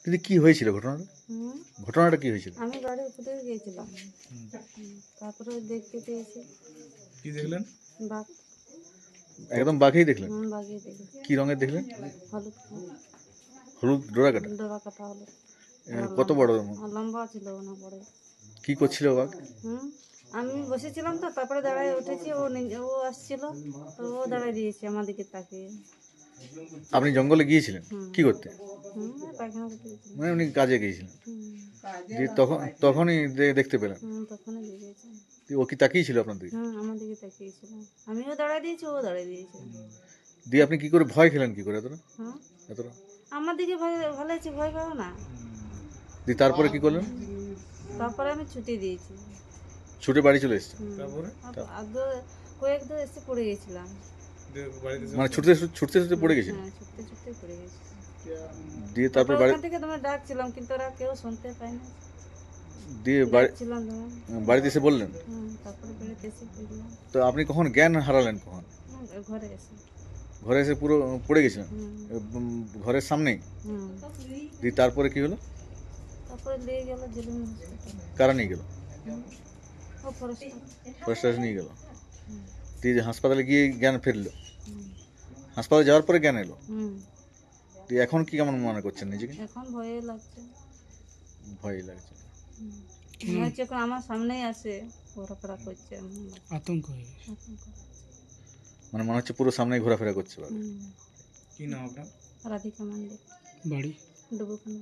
দিদি কি হয়েছিল ঘটনাটা? হুম, ঘটনাটা কি হয়েছিল? আমি বাড়ির উপরে গিয়েছিলাম, তারপরে দেখতে পেয়েছি কি দেখলেন? বাঘ। একদম বাঘেই দেখলেন? বাঘিয়ে দেখি, কি রঙের দেখলেন? হলুদ হলুদ ডোরা কাটা? ডোরা কাটা হলুদ। কত বড়? আর লম্বা ছিল না বড়। কি করছিল বাঘ? আমি বসেছিলাম তো, তারপরে দাঁড়ায় উঠেছি, ও আসছিল, তো ও দাঁড়ায় দিয়েছে আমার দিকে তাকিয়ে। আপনি জঙ্গলে গিয়েছিলেন কি করতে? পায়খানা করতে গেছিলাম। মানে উনি কাজে গিয়েছিলেন, দিয়ে তখনই দেখতে পেলেন? তখনই দেখেছি। দিয়ে ও কি তাকিয়েছিল আপনার দিকে? আমার দিকে তাকিয়েছিল, আমিও দাঁড়ায় দিয়েছি, ও দাঁড়ায় দিয়েছে। দিয়ে আপনি কি করে ভয় খেলেন কি করে এতটা? এতটা আমার দিকে ভালো আছে, ভয় পাবো না। দিয়ে তারপরে কি করলেন? তারপরে আমি ছুটি দিয়েছি। ছুটে বাড়ি চলে এসেছেন? তারপরে আগে কয়েকদিন এসে পড়ে গেছিলাম। বাড়িতে মানে ছুটতে ছুটতে পড়ে গেছেন? ছুটতে ছুটতে পড়ে গেছি। দিয়ে তারপর বাড়ি ওখান থেকে তোমার ডাকছিলাম, কিন্তু ওরা কেউ শুনতে পায় না। দিয়ে ডাকছিলাম তোমার, বাড়িতে এসে বললেন? তারপরে বাড়িতে এসে পড়লাম। তো আপনি কখন জ্ঞান হারালেন কখন? ঘরে এসে। ঘরে এসে পুরো পড়ে গেছিলেন ঘরের সামনেই? দিয়ে তারপরে কি হলো? তারপরে নিয়ে গেল জেলিম হসপিটাল। কারা নিয়ে গেল? ও ফরেস্টার নিয়ে গেল। দিয়ে যে হাসপাতালে গিয়ে জ্ঞান ফিরলো? হাসপাতালে যাওয়ার পরে জ্ঞান এলো? দিয়ে এখন কি কেমন মনে করছেন নিজেকে? এখন ভয়ে লাগছে। ভয় লাগছে? মনে হচ্ছে এখন আমার সামনেই আসে, ঘোরাফেরা করছে। আতঙ্ক হয়ে গেছে। মানে মনে হচ্ছে পুরো সামনে ঘোরাফেরা করছে? কি নাম আপনার? রাধিকা মন্দির, বাড়ি ডুবুখানা।